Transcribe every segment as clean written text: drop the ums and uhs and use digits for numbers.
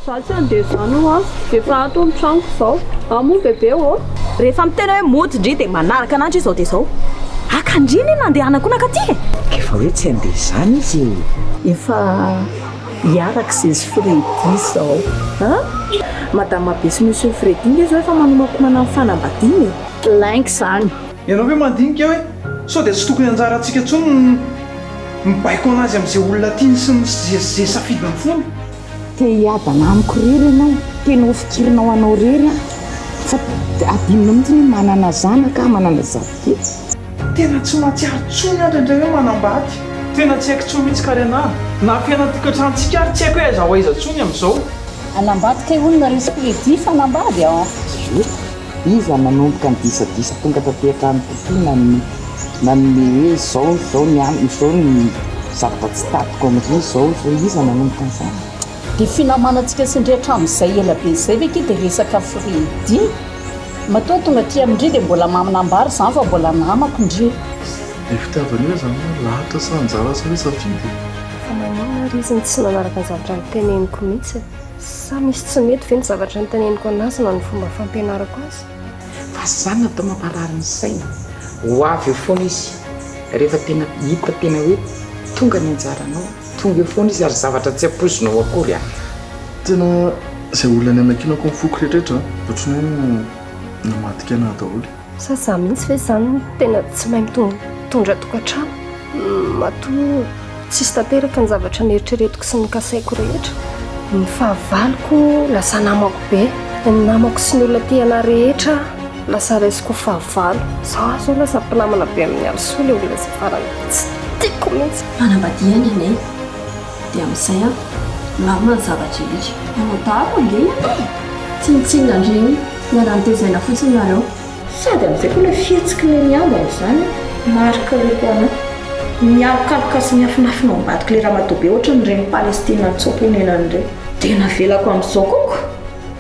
Satria dia izany io efa ato amin'ny tranoko izao. Amoa bebe ô. Rehefa mitena hoe modry dia manaraka ananjy izao dia izao. Akandriny nandehanako nakaty. Efa hoe tsy andeha izany izy. Efa hiaraka sy izy Fredy izao. Madame be sy monsieur Fredy izy efa manomako manao fanambadiana. Lainky izany. Ianao hoe mandinika hoe sao dia tsy tokony anjarantsika intsony mibaiko anazy amin'izay olona tiany sy izay safidiny foana. Te hiadana amiko rery ianao, tena fikirinao anao rery fa adinona mihitsy ny manana zanaka manana zavokely. Tena tsy mahatsiaro tsony aho indray hoe manambady. Tena tsy haiko tsony mihitsy karena. Na fiainatokantranotsika ary tsy haiko hoe aiza tsony amin'izao. Anambadika olona resy Fredy fa anambady Iza manomboka ny disadisa tonga tanteraka amin'ny tontolo nanome hoe izao ny zavatra tsy tatiko amin'izay izao iza manomboka an'izany. dia finamanantsika sy ndrehetra amin'izay ela be izay ve dia resaka Fredy matoa tonga aty amindry dia mbola maminambary izany fa mbola namako indry. Ny fitiavana io zany lahatra sa anjara sa hoe safidy. Fa manana riziny tsy nanaraka ny zavatra niteneniko mihitsy. Sa misy tsy mety ve ny zavatra niteneniko anazy na ny fomba fampianarako azy? Fa zany natao mamparary ny saina. Ho avy eo foana izy. Rehefa tena hita tena hoe tonga ny anjaranao, tonga eo foana izy ary zavatra tsy ampoizinao akory Tena izay olona ny amakinako ny foko rehetrarehetra ohatrany hoe namadika anahy daholo. Sa za mihitsy ve izany tena tsy mahay mitondra tokantrano? Matoa tsisy tanteraka ny zavatra nieritreretiko sy ny kasaiko rehetra. Ny fahavaloko lasa namako be, ny namako sy ny olona tiana rehetra lasa raisiko fahavalo. Zaho azo lasa mpinamana be amin'ny alosolo olona izay farany tsy tiako mihitsy. Manambadiana anay dia amin'izay lamina ny zavatra rehetra. Manodako ange tsinitsinina andreny miara-nitezaina fotsiny nareo. Sady amin'izay koa ilay fihetsiky ilay miambana izany marika ilay koana miarokaroka sy miafinafina ao ambadika ilay raha matoa be ohatra ny reny Palestina tsoponenany ireny. Dia navelako amin'izao koko.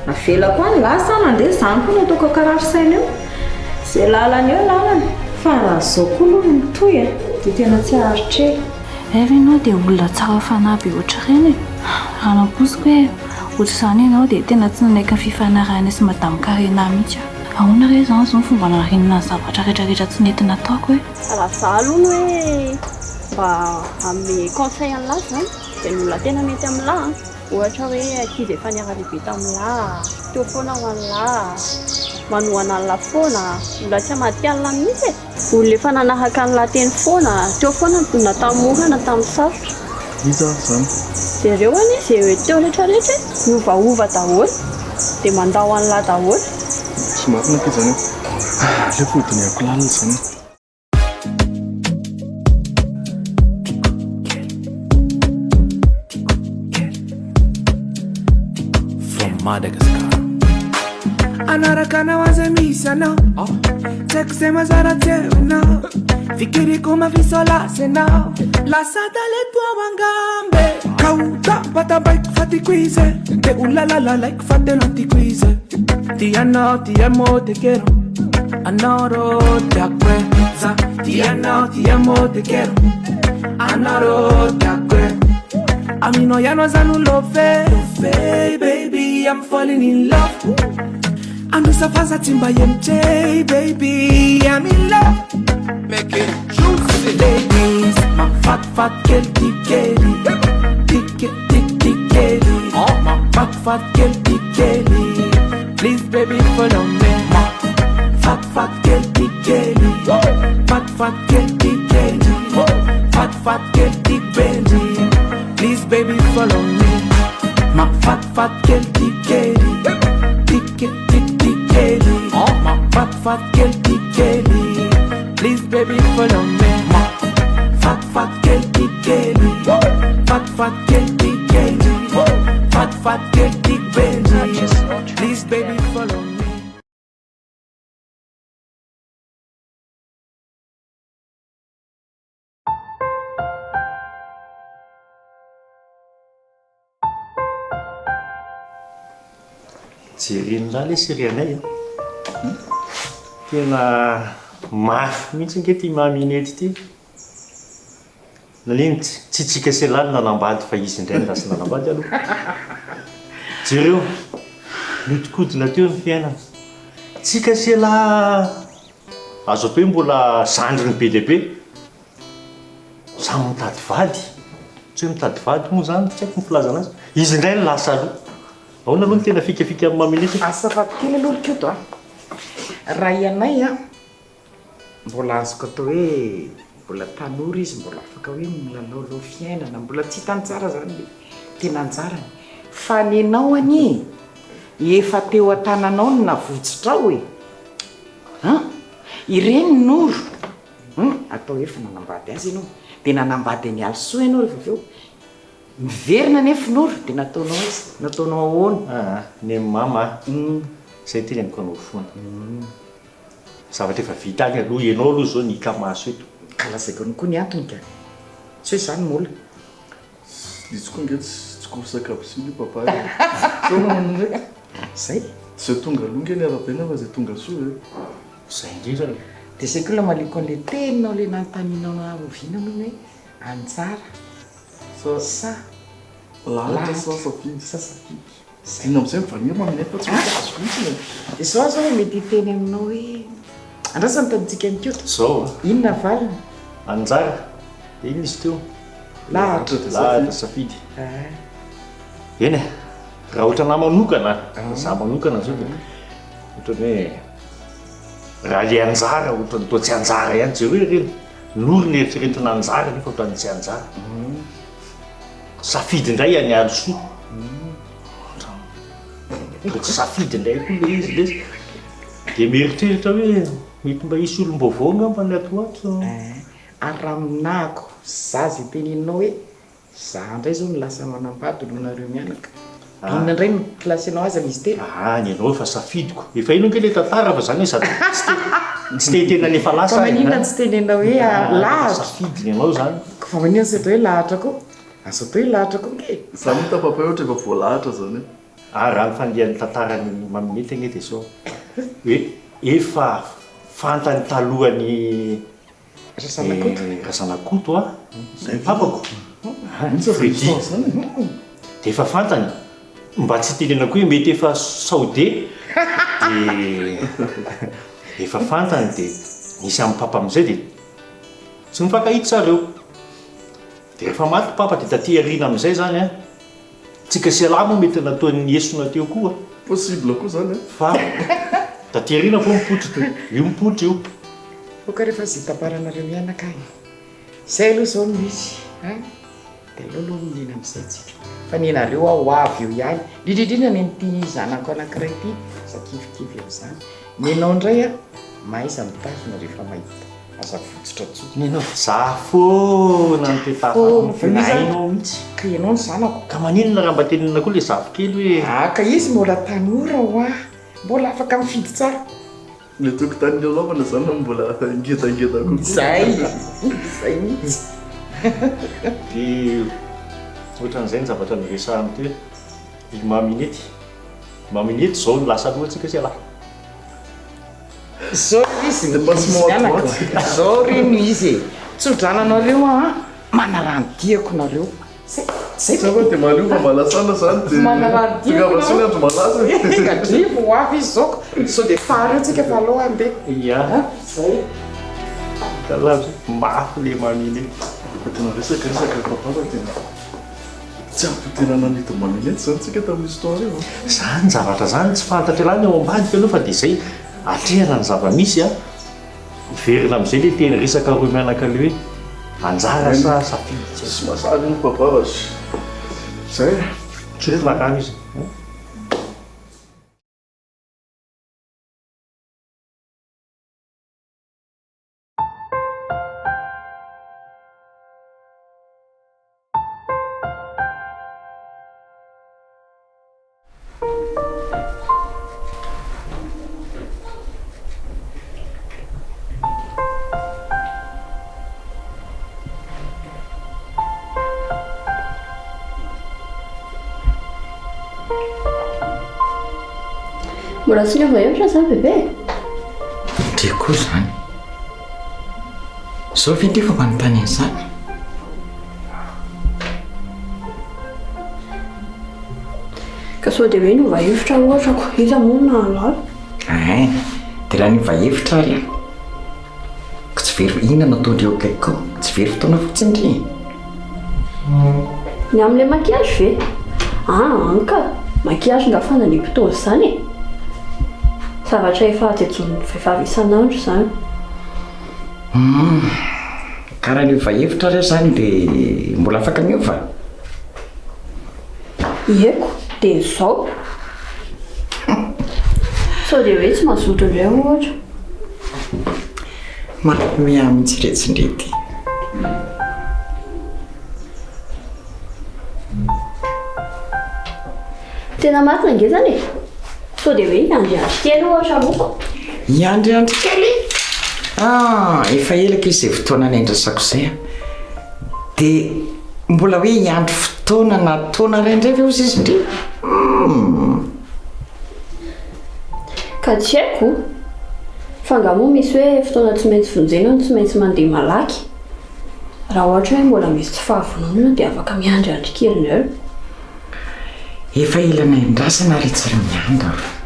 Navelako any lasa nandeha izany koa nataoko karary saina eo. Izay lalany eo lalany. Fa raha izao koa aloha mitohy dia tena tsy aharitrely. Ianao dia olona tsara fanahy be ohatra ireny. Raha naposiko hoe ohatra izany ianao dia tena tsy nanaiky ny fifanarahana sy madame Karena mihitsy. Ahoana re izany izao ny fomba narinina ny zavatra rehetrarehetra tsy nety nataoko hoe. Raha za aloha hoe mba amin'ny conseil an'lahy izany dia ny olona tena mety amin'lahy. Ohatra hoe ankizy efa niara-lehibe tamin'lahy, teo foana ho an'lahy, manohana an'lahy foana, olona tsy hamadika an'lahy mihitsy e. Olona efa nanahaka an'lahy teny foana, teo foana ny natamoha na tamin'ny sarotra. Iza zany. Dia ireo any izay hoe teo rehetrarehetra miovaova daholo dia mandao an'lahy daholo. Tsy marina ke zany. Le fodiniako lalina zany. Madagascar. Anaraka nawaza misana Tek sema zara tena Fikiri kuma visola sena La sata le tua wangambe Kauta pata bike fati quize Te ulalala like fate lanti quize Ti amo te quiero Anoro te acuerza Ti amo te quiero Anoro te acuerza A mí no ya no es love, baby, I'm falling in love. I'm just a fast timba MJ, baby, I'm in love. Make it juicy, ladies, my fat girl, Kelly, Kelly, oh my fat girl, Kelly. Please, baby, follow me, my fat girl, Kelly, fat girl, Kelly, fat girl, Kelly. Please, baby, follow me. My fat girl, Kelly. Oh, my fat girl, Kelly. Please, baby, follow me. My fat girl, Kelly. Fat girl, Kelly. Fat girl, Kelly. Please, baby, follow me. Jereny lahy ilay série Anay tena mafy mihitsy nge ty maminety ty naliny tsy tsika sy lany nanambady fa izy indray ny lasa nanambady aloha jereo nodikodyna teo ny fiainana tsika sela azo atao hoe mbola zandriny be lehibe samy mitady vady tsy hoe mitady vady moa zany tsy haiko ny filazana azy izy indray ny lasa aloha ahoana aloha ny tena fikafika amin'ny maminety asafatokely aloha likoto raha ianay mbola azoko atao hoe mbola tanora izy mbola afaka hoe milalao fiainana mbola tsy hitany tsara zany le tena anjarany fa nenao any efa teo an-tananao no navotsitrao e ireny noro atao efa nanambady azy ianao dia nanambady any alisoa ianao rehefa aveo miverina nefa noro dia nataonao izy nataonao ahoana ny mama zay tena niko anao foana zavatra efa vita any aloha ianao aloha zao ny kamaso eto kalazaiko any koa ny antony ka tsy hoe zany mola izy koa nge tsy korsaka aby sy io papa zay zay tonga alonga ny arabena fa zay tonga soa e zay indrindra dia zay koa la maliko an'le teninao le nantaninao naoviana moa hoe anjara sa lahatra sasafidy sasafidy dina am'izay mivania maminefa tsy azoko mihitsy dia zao zao mety teny aminao hoe andrasany tanitsika mikoto zao inona valina anjara iny izy teo lahatra safidy eny raha ohatra na manokana za manokana zao dia ohatrany hoe raha le anjara ohatrany toa tsy anjara ihany jereo ireny nory ny eritreretina anjara nefa ohatrany tsy anjara safidy indray any alosoa tsy safidy indray koa le izy le dia mieritreritra hoe mety mba isy olom-baovao ngamba ny atoato ary raha minahako za zay teninao hoe za indray zao ny lasa manambady olonareo mianaka inona indray ny klasenao azy amin'izy telo ny anao efa safidiko efa ino nke le tantara fa zany hoe sady tsy te tena nefa lasa fa maninona tsy tenenao hoe lahatra safidiny ianao zany fa maninona sy atao hoe lahatra koa azo atao hoe lahatra koa nke za mita papa ohatra efa voalahatra zany raha ny fandehan'ny tantarany maminety agny dia zao hoe efa fantany talohany rasanakoto papako fredi dia efa fantany mba tsy tenenako hoe mety efa saode dia efa fantany dia nisy amin'ny papa amin'izay dia tsy mifankahity tsareo dia rehefa maty papa dia taty ariana amin'izay zany tsika sialamo mety nataony esona teo koa possible koa zany fa taty ariana fo mipotro io mipotro io oka rehefa zitaparanareo mianaka agny zay aloha zao misy dia aloha minena amin'izay tsika fa nenareo ao avy eo ihany indrindrindrindra nenti zanako anankiray ty sakivikivy eo zany nenao indray maiza mitafina rehefa mahita aza fotsitra tsotra nenao za foana ny tetafainao mihitsy ka ianao ny zanako ka maninona raha mba tenenina koa le zavikely hoe ka izy mbola tanora ho mbola afaka mifidy tsara le toko tany lalaovana zany mbola ngedangeda koa zay mihitsy dia ohatran'izay ny zavatra niresahany teo i maminety zao ny lasa alohantsika sy alahy zao izy mianako zao reno izy tsodrananareo manaranotiako nareo zay fa dia malio fa malasana zany dia manaranotiako andro malasa gadrivo ho avy izy zaoko sao dia fareo tsika fa aloha andeha ia zay kalaza mafy le maminety tena resaka papa fa tena tsy ampy tena nanito maminety zany tsika tamin'ny histoire io zany zavatra zany tsy fantatra lany ao ambadika aloha fa dia zay atrehana ny zava-misy verina amin'izay le tena resaka roa mianaka le hoe anjara sa safidy tsy mahasaly no papa vazy zay tsy reto makany izy mbola tsy leva evatra zany bebe dia koa zany zao vity efa manontany an'izany ka sao dia hoe novahevitra ohatrako iza monina ala dia raha nivahevitra ary ka tsy very inona nataondreo akaiko tsy very fotoana fotsiny ry ny amin'ilay makiazy ve anka makiazy nga fanandim-potoana izany e zavatra efa ajejon'ny vehivavy isan'andro izany ka raha nivahevitra reo izany dia mbola afaka miova ieko dia izao sao dia hoe tsy mazoto indray ohatra mampimia mihitsy retsindraty tena matina nge zany e sao dia hoe iandriandry kely ohatra loko iandriandry kely efa elaka izy izay fotoana naindrasako izay dia mbola hoe iandry fotoana na taona raindray ve ozy izy indri ka tsy haiko fa ngamoa misy hoe fotoana tsy maintsy vonjena no tsy maintsy mandeha malaky raha ohatra hoe mbola misy tsy fahavononana dia afaka miandriandry kely indray efa ilana indrasana retsary miandro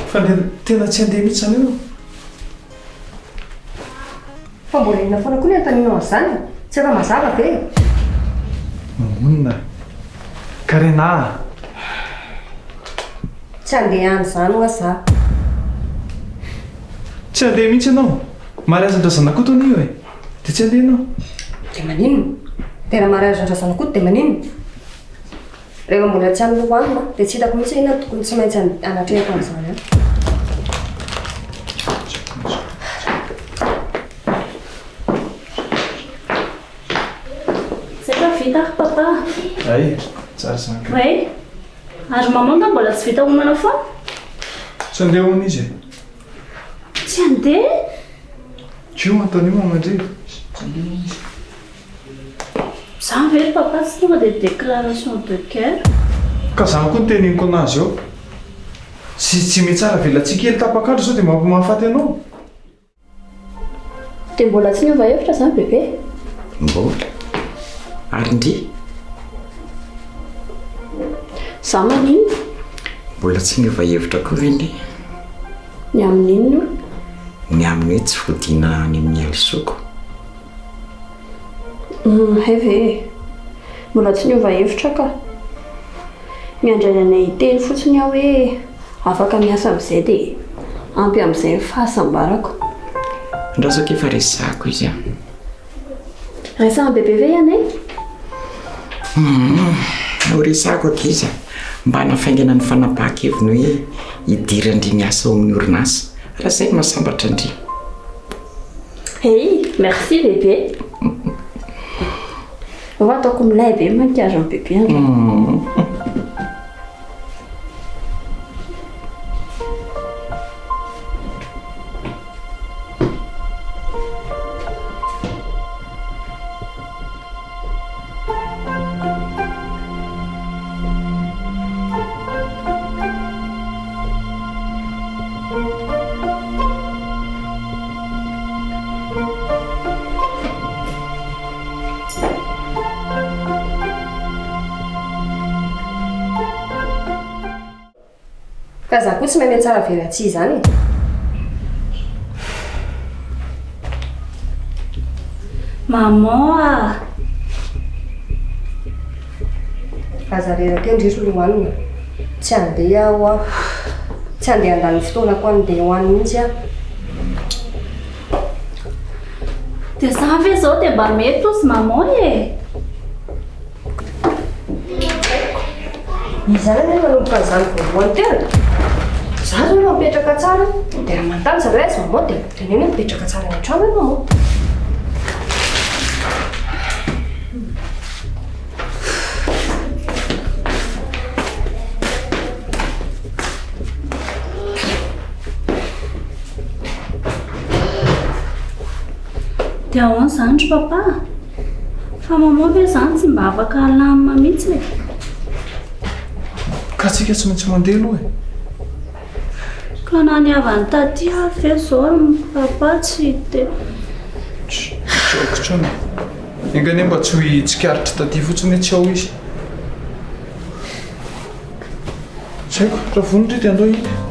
fa tena tsy handeha mihitsy zany io fa mbola inona foana koa ny antaninao an'izany tsy efa mazava ve mamonina karena tsy handeha any izany ho aza tsy handeha mihitsy ianao mariazan-drazana koa tony io e dia tsy handeha ianao dia maninona tena mariazan-drazana koa dia maninona rehefa mbola tsy amin'ny lohanina dia tsy hitako mihitsy inona tokony tsy maintsy anatrehako an'izany a papa ay tsara zany ouais ary mamonta mbola tsy vita homana foana tsy handeha hoana izy e tsy handeha kio antonio mamandreo tsy handeha hoana izy zany very papa tsy tonga dia déclaration de guerre ka zany koa ny teniniko anazy eo tsy mitsara velantsika kely tapakandro sao dia mampimahafaty ianao dia mbola tsy niova hevitra zany bebe mbola ary ndry za manino mbola tsy niova hevitra koa ve ndry ny amin'inona ny amin'ny hoe tsy vodina any amin'ny alisoko eve mbola tsy niova hevitra ka miandray anay teny fotsiny aho hoe afaka miasa amin'izay dia ampy amin'izay ny fahasambarako ndrasako efa resako izy a resana bebe ve ianay ho resako ak izy a mba hanafaingana ny fanapaha-keviny hoe hidirandry miasa ao amin'ny orinasa raha izay mahasambatra andry hey merci bebe ho ataoko milay be makiazy amin'ny bebe andro ka za koa tsy mahay tsara velatsia izany e maman aza reraka indriro lohanina tsy handeha aho a tsy handeha andany fotoana ko andeha hoany mihitsy a dia za ve zao dia mba mety osy maman e izany hoe manomboka an'izany voalohany tena za zao no mipetraka tsara dia raha manontany zareo azy mamoa dia teneny hoe mipetraka tsara ny an-trano hoe mamoa. dia ahoana izany ry papa fa mamoa ve izany tsy mba afaka alamina mihitsy e ka tsika tsy maintsy mandeha aloha e ka na niavany taty avy ve zao papa tsy dia trona engane mba tsy hoe tsikaritra taty fotsiny hoe tsy ao izy tsy haiko raha vonindrety andao iny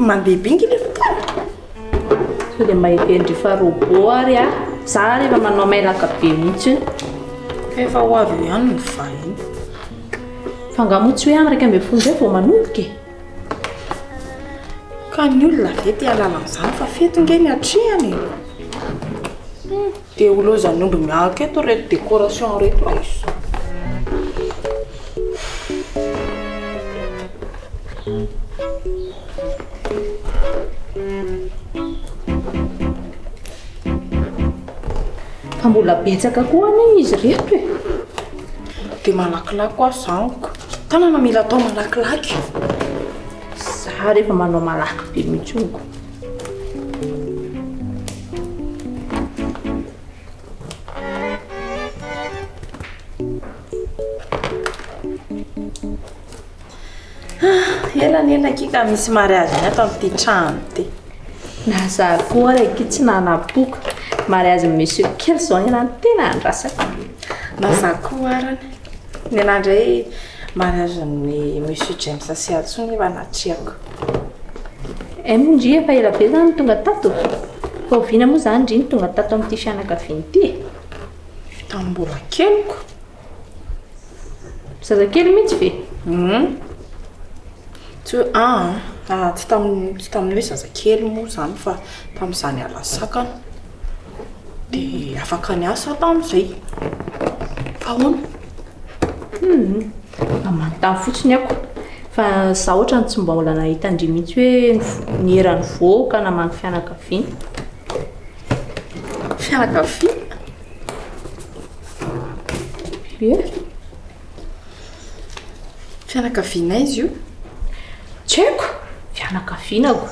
mandeha bingy le fotoana so dia mahitendry farobo ary a za rehefa manao mailaka be mihitsy efa ho avy eo ihany ny vahiny fa ngamotsy hoe any raika ambe folo zay vao manomboka e ka ny olona ve ty alala amin'izany fa fety nge ny atrehany dia olozany omby miahaka eto reto décoration reto izy fa mbola betsaka koa any izy reto e dia malakilaky koa zanoko tanana mila atao malakilaky za rehefa manao malaky be mitsongo elanela kika misy mariage ny ato amin'ity trano ty na za koa raiky tsy nanaboka mariage monsieur kely zao ny anany tena andrasaka na za koa arany ny anandray mariage ny monsieur James sy atsony efa natriako mondry efa ela be zany tonga tato fa oviana moa zany ndry ny tonga tato amin'ity fianakaviany ity tamin'ny mbola keliko zazakely mihitsy ve tsy hoe tsy tamin'ny hoe zazakely moa zany fa tamin'izany alasakana dia afaka ny asa tamin'izay fa hoana manontany fotsiny ako fa za ohatra ny tsy mba mbola nahita ndry mihitsy hoe ny herany voaka namany fianakaviana e fianakaviana izy io tsy haiko fianakavianako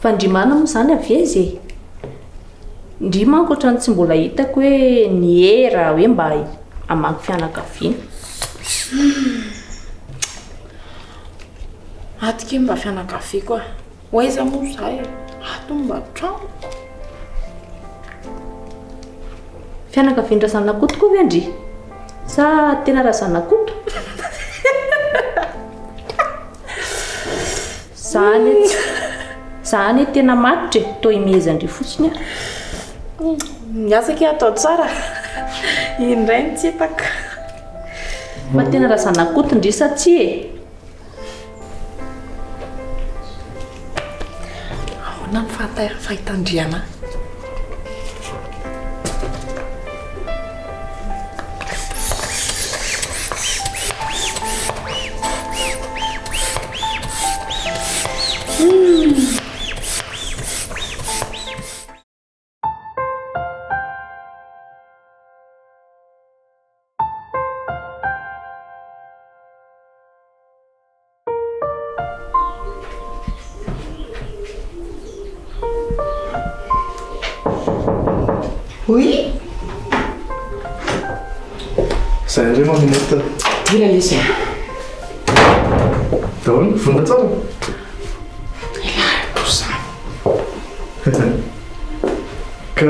fa ndry mana moa zany avy izy e ndry manko ohatrany tsy mbola hitako hoe ny hera hoe mba hamangy fianakaviana atike mba fianakavia koa hoaiza moa zay ato mba trano fianakavian-dra zanakoto koa ve ndry sa tena raha zanakoto zany tena matitra e to imezandry fotsiny miasaka atao tsara indray ny tsy hitaka fa tena raha zanakoto ndry sa tsy e ahoana ny fahitandriana Oui. Ça irait, mon minute. Ila lesy Daholo vonona tsara. Ilaiko zany. Ka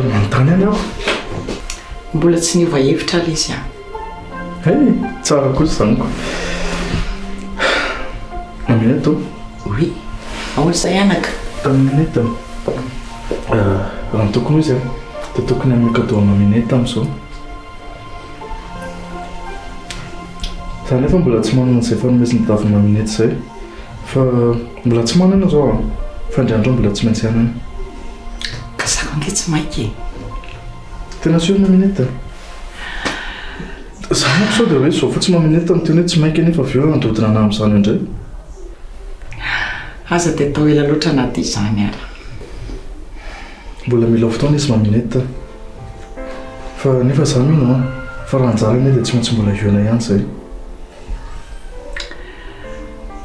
manontany any aho. Mbola tsy niova hevitra ala izy aho. Tsara kosa zaniko. Amineto? Oui. Ahoana izay anaka? Amineto. Raha ny tokony izy dia tokony amin'ny cadeau amineto amin'izao. Za nefa mbola tsy manana izay fanomezana davy amineto izay. Fa mbola tsy manana izao fa andriandro mbola tsy maintsy anana. Ka zako ange tsy maiky. Tena siorina amineto. Za manko sao dia hoe izao fa tsy maminety amin'ny teny hoe tsy mainka nefa avy eo andodina ana amin'izany indray. Aza dia atao ela loatra anaty izany ara. Mbola mila fotoana izy maminety. Fa nefa za mino fa raha anjara anie dia tsy maintsy mbola hiona ihany izay.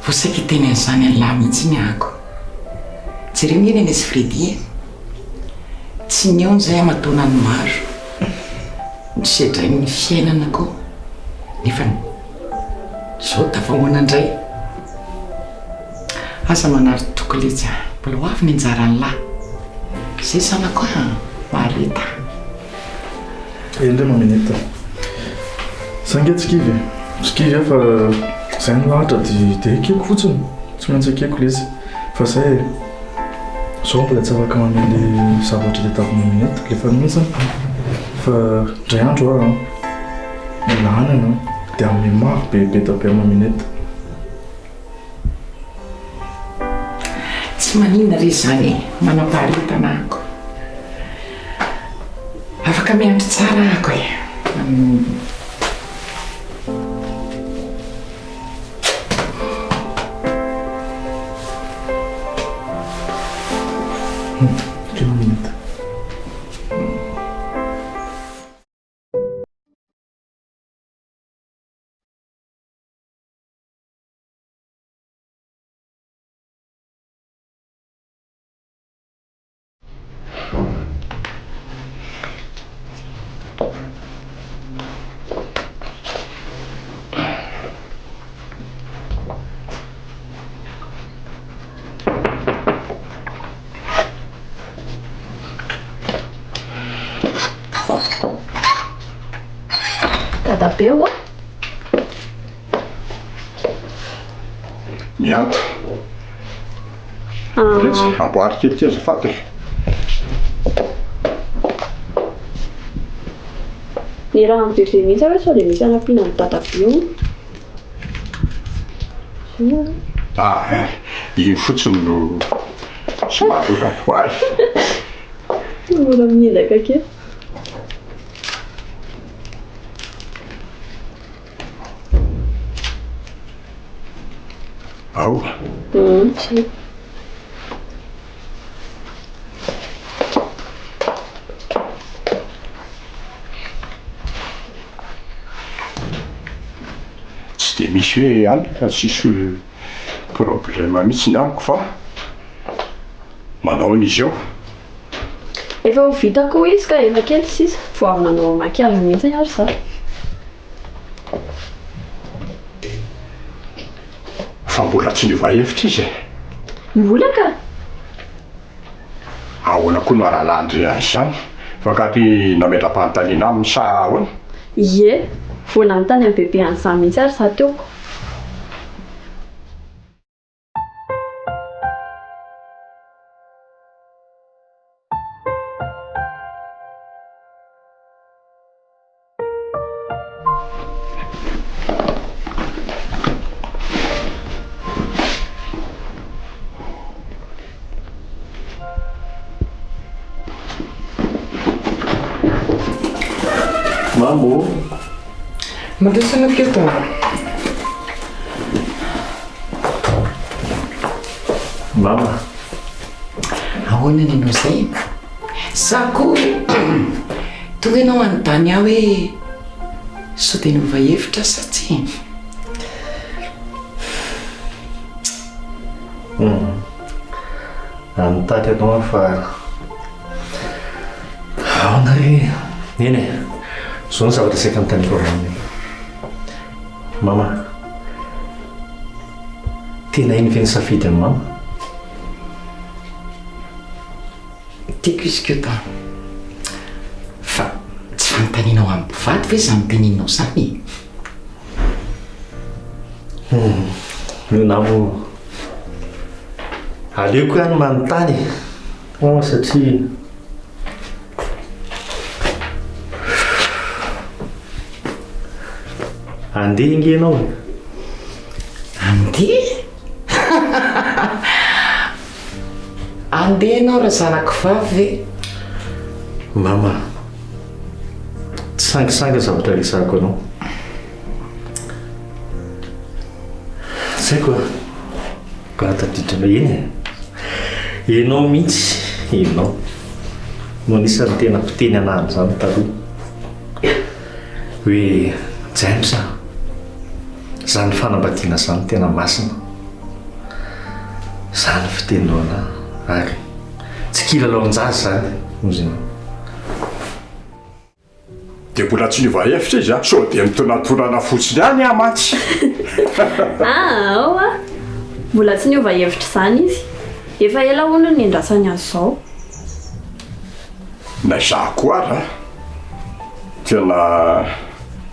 Vosaika teny an'izany an'lahy mihitsy ny ahako. Jereo mihena eny izy Fredy. Tsy niaona izay amatona ny maro. Nisedra ny fiainana koa. Nefa izao tafahoana indray. Asa manary tokoletsy mbola ho avy ny anjara an'lahy. Izay sanako marita. Indray maminety. Sange tsikivy. Tsikivy fa izay ny lahatra dia ekeko fotsiny. Tsy maintsy ekeko ilay izy. Fa izay izao mbola tsy afaka mamely zavatra dia tavy maminety. Rehefa mihitsiny. Fa indray andro milanana dia amin'ny maro be tabe maminety. Tsy maninona ry izany manam-paharetana ako. Afaka miandry tsara ako e. Que maminety. Dadabe ho mianto amboary kely ty azafady. Ny raha amin'ny bebe mihitsy hoe sao dia misy anampiana amin'ny dadabe io. Iny fotsiny no somary ho azy. Mbola miezaka kely. Ao. Tsy. Tsy dia misy hoe alika sisy problème mihitsy ny amiko fa manao an'izy eo. Efa ho vitako izy ka ela kely sisa vao avy nanao makiazy mihitsy ary za. Fa mbola tsy niova hevitra izy. Mbola ka? Ahoana koa no aralandry an'izany fa katy nametra-panontaniana aminy sa ahoana? Ie, vao nanontany amin'ny bebe an'izany mihitsy ary za teoko. Mamo. Mandresana kely tao. Mama. Ahoana ny anao izay? Zako toa ianao anontany aho hoe sao dia niova hevitra sa tsy? Anontany anao fa ahoana ry eny e. Zao ny zavatra saika anontaniako aminy. Mama, tena iny ve ny safidy ny mama tiako izy keo ta fa tsy fanontanianao amin'ny mpivady ve za miteninao zany io namo aleoko ihany manontany satria andeha inge ianao andeha andeha ianao raha zanako vavy ve mama tsy sangisanga zavatra resako anao zay koa gatadidrina eny enao mihitsy enao no anisan'ny tena mpiteny anahany zany taloha hoe james zany fanambadiana zany tena masina zany fitenao ana ary tsy kilalaon-jazy zany nozina dia mbola tsy niova hevitra izy a so dia mitonatorana fotsiny any amatsy ao a mbola tsy niova hevitra zany izy efa ela hono ny andrasany azy zao na za koa ara tena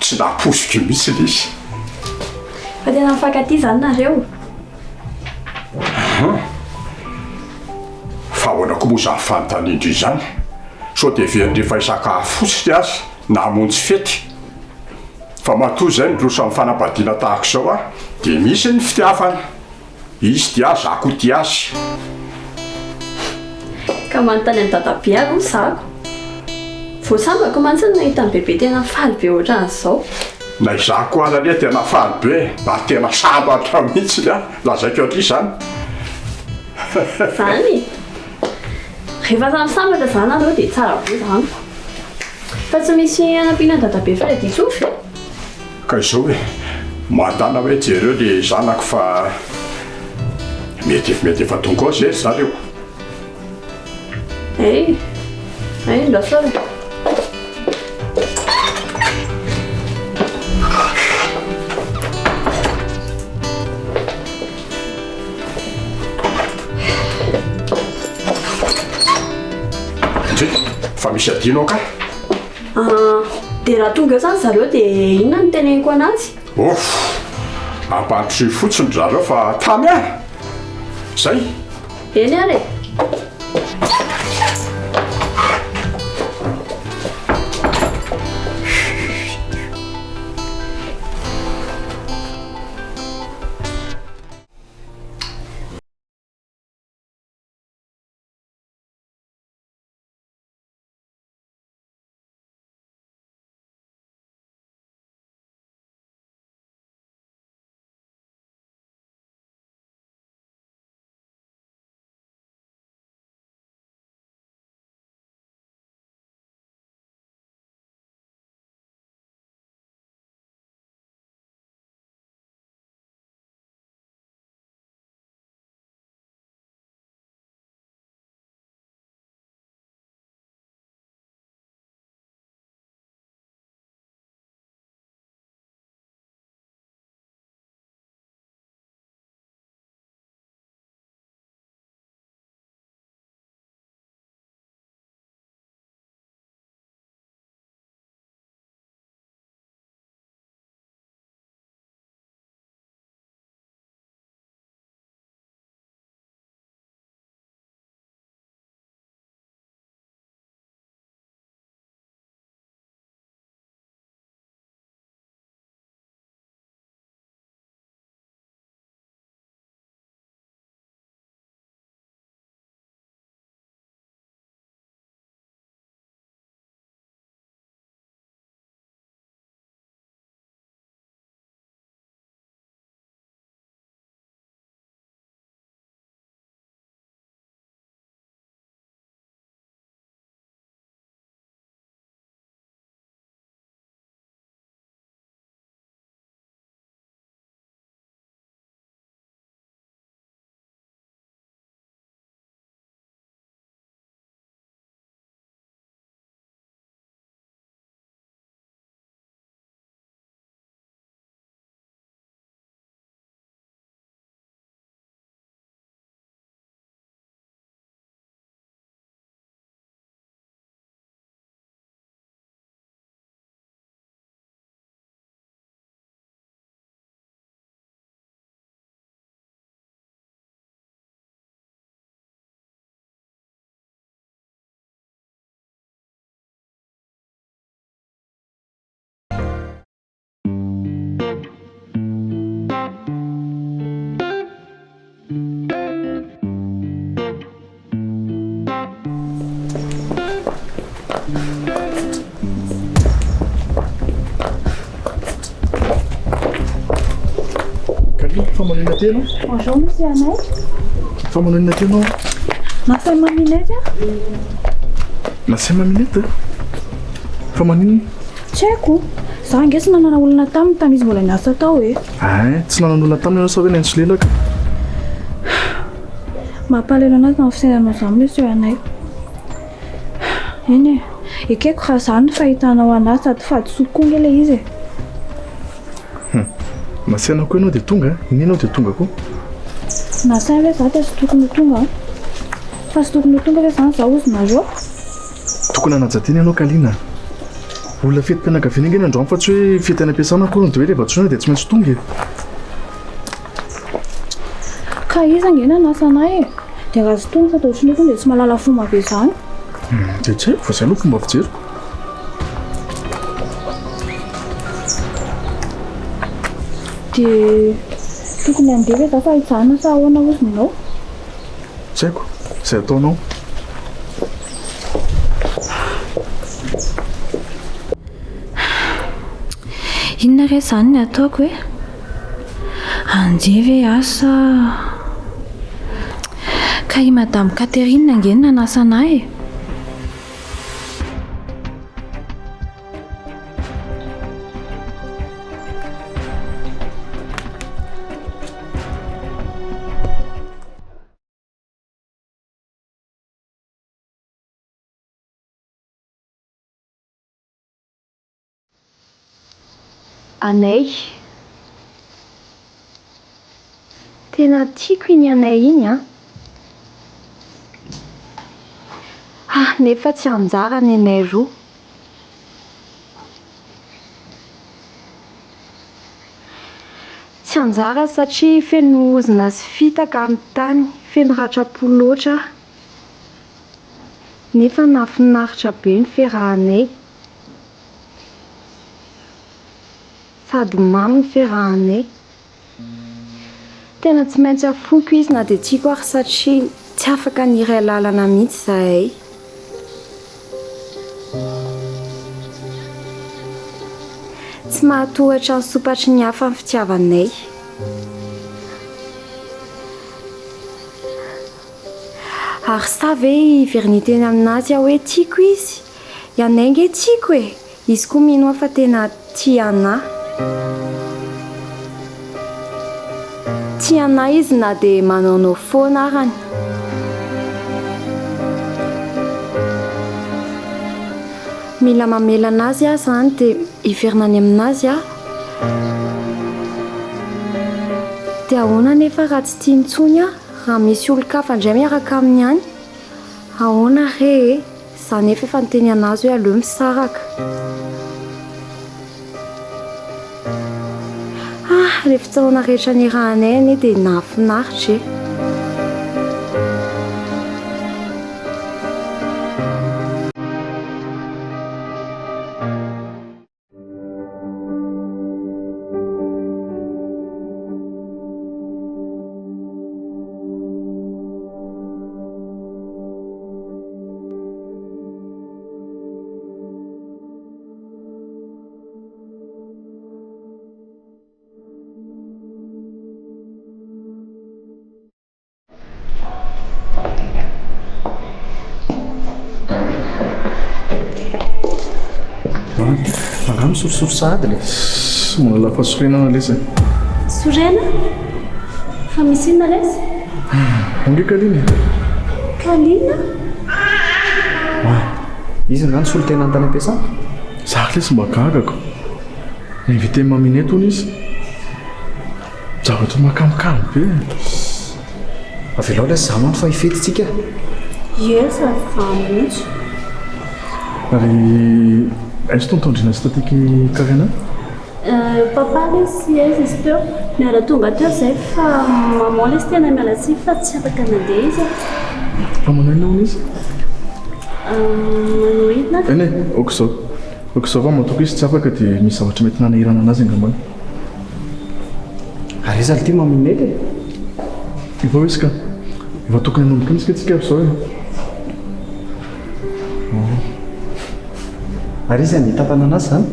tsy naposiky mihitsy l izy fa tena mifankaty zany nareo fa hoanako moa zany fanontaniandry zany so dia venyrehefa isaka fotsiny azy na monjy fety fa matoy zay midrosa amin'ny fanambadiana tahako izao a dia misy ny fitiavana izy dia zako ty azy ka manontany any dadabe ary ho zako voasambako mantsiny nahita ny bebe tena faly be ohatra an'izao na izako ala lia tena faly be mba tena sambatra mihitsy a lazaiko atry zany zany rehefa samy sambatra zany aleo dia tsara be zany fa tsy misy anampiana dadabe fa le ditsofy ka izao hoe matana hoe jereo le zanako fa mety efa tonga ao zay zareo ndraso fa misy adinao ka dia raha tonga eo zany zareo dia inona no teneniko anazy ampandrosoy fotsiny zareo fa tamy zay eny ary Famanina ty ianao? Bonjour monsieur Anay. Famanina ty ianao? Nasay maminety a? Nasay maminety? Fa maninona? Tsy haiko. Za nge sy nanana olona tamin'izy mbola niasa tao e. Ay, tsy nanana olona taminy ianao sa hoe naintsolelaka? Mampalahelo anazy na fisainanao izany monsieur Anay. Eny e, ekeko raha izany ny fahitanao anazy sady fahadisoako nge ilay izy e. Nasainao koa ianao dia tonga? Ininao dia tonga koa? Nasaina hoe za dia sy tokony ho tonga. Fa sy tokony ho tonga hoe izany zaho ozy nareo. Tokony hanajadina ianao Kalina. Olona fetim-pianakaviana ingeny androany fa tsy hoe fety any am-piasana koa dia hoe rehefa tsoina dia tsy maintsy tonga e. Ka izy angena nasanay e. Dia raha sy tonga fa ohatrany hoe dia tsy mahalala fomba be izany. Dia tsy haiko fa izay aloha fomba fijeriko. Dia tokony handeha hoe za fa hijanona sa ahoana ozy ninao? Tsy haiko, izay ataonao. Inona re izany ny ataoko hoe? Andeha ve asa? Ka i madame Catherine angeny nanasanahy e. Anay. Tena tiako iny Anay iny a. Nefa tsy anjara ny anay roa. Tsy anjara satria feno ozona sy fitaka amin'ny tany, feno ratra-po loatra. Nefa nahafinaritra be ny fiarahanay. Sady mamy ny fiarahanay. Tena tsy maintsy afoko izy na dia tiako ary satria tsy afaka ny iray lalana mihitsy zahay. Tsy mahatohatra ny sopatry ny hafa ny fitiavanay. Ary sa ve hiveriny teny aminazy aho hoe tiako izy? Anay nge tiako e. Izy koa mino fa tena tia anahy. Tia anahy izy na dia manao foana arany. Mila mamela anazy aho izany dia hiverina any aminazy aho. Dia ahoana nefa raha tsy tia intsony aho? Raha misy olon-kafa indray miaraka aminy any? Ahoana re e? Za nefa efa niteny anazy hoe aleo misaraka. Rehefa fitsahoana rehetra ny rahanay anie dia nahafinaritra e. Angano sorisoro sahady le. Mbola lafa sorenana lesy. Sorena? Fa misy inona lesy? Onge Kalina. Kalina? Izy angano solo tena antany am-piasana? Zaka lesy mba gagako. Invité maminety hono izy. Zavatra makamokamo be. Avelao lesy za manko fa hifetitsika. Yes, fa mihitsy. Ary aiza tontondrina sy tatiky Karina? Papa lesy izy teo miara tonga teo izay fa maman lesy tena miala tsia fa tsy afaka nandeha izy. Fa manao inona hono izy? Manao inona? Eny e, oko izao va matoko izy tsy afaka dia misy zavatra mety nanahirana anazy angambany. Ary izy ality maminety e? Efa hoe izy ka? Efa tokony hanomboka misy ka tsika amin'izao e. Ary izy andeha tantana anazy izany?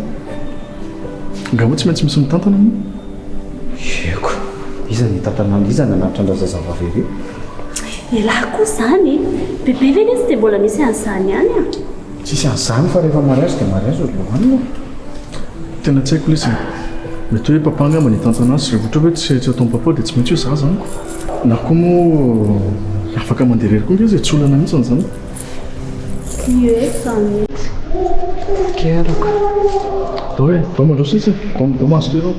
Angamba tsy maintsy misy mitantana moa? Eko. izany tantanana izany anatra andrazazavavery ilahy koa zany bebe ve izy dia mbola misy an'izany ihany a tsisy an'izany fa rehefa mariazy dia mariazy lohanina tena tsy haiko lesy mety hoe papanga mba nitantana azy zay ohatra hoe tsy ataom-papa dia tsy maintsy hoe za zany ko na koa moa afaka mandeha rery koa nge zay tsy olana mihitsy an'izany ie zany keraka da hoe va mandroso izy da mahazo toerao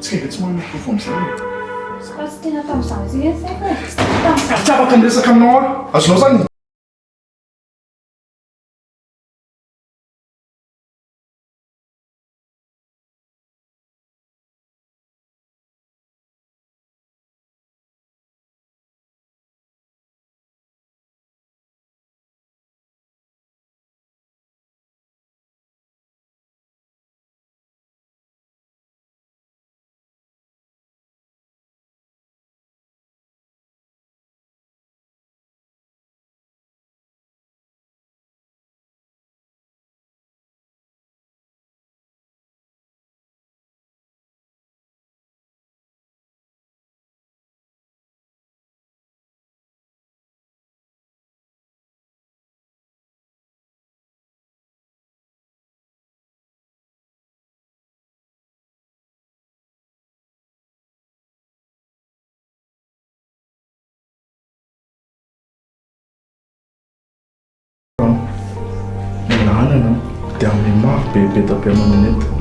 tsika dia tsy manofofo amin'izany fa tsy tena tamin'izany zay saiko e tamin'izany tsy afaka miresaka aminao a azonao zany milanana dia amin'ny maro bebe tapiamananety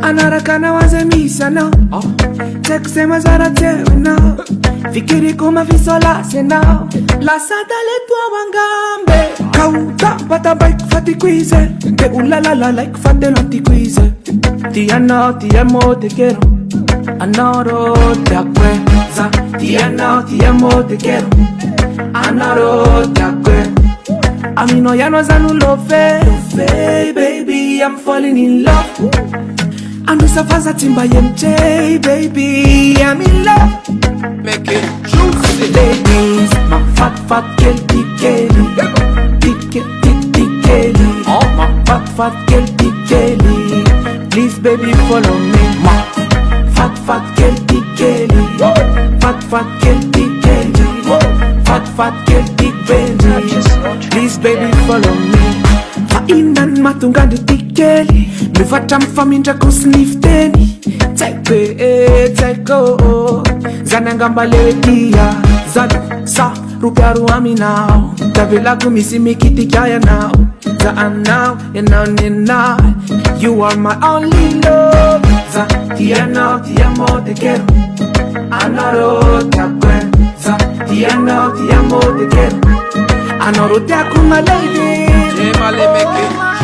Anarakana wazemisa Tekusema zara tewe nao Fikiri kuma visola senao La sata letwa wangambe Kauta pata bike fati kwize Te ulalala like fate lanti kwize Ti ano ti amo te quiero Anoro te akweza Ti ano ti amo te quiero Anoro te akweza Amino ya no zanu love baby I'm falling in love Andusafaza timba MJ baby I'm in love Make it juicy ladies my fat girl Kelly Kelly oh my fat girl Kelly please baby follow me my fat girl Kelly fat girl Kelly fat girl Benji please baby follow me Fainan matungandi tikeli Mifata mfamindra kusnifteni Teko Zanangamba lewetia Zadu sa rupiaru aminao Tavila kumisi mikiti kaya now Za anao now You are my only love Za tiano tiamo te quiero Anoro te akwen Za tiano tiamo te quiero Anoro te akuma lady Jemale make it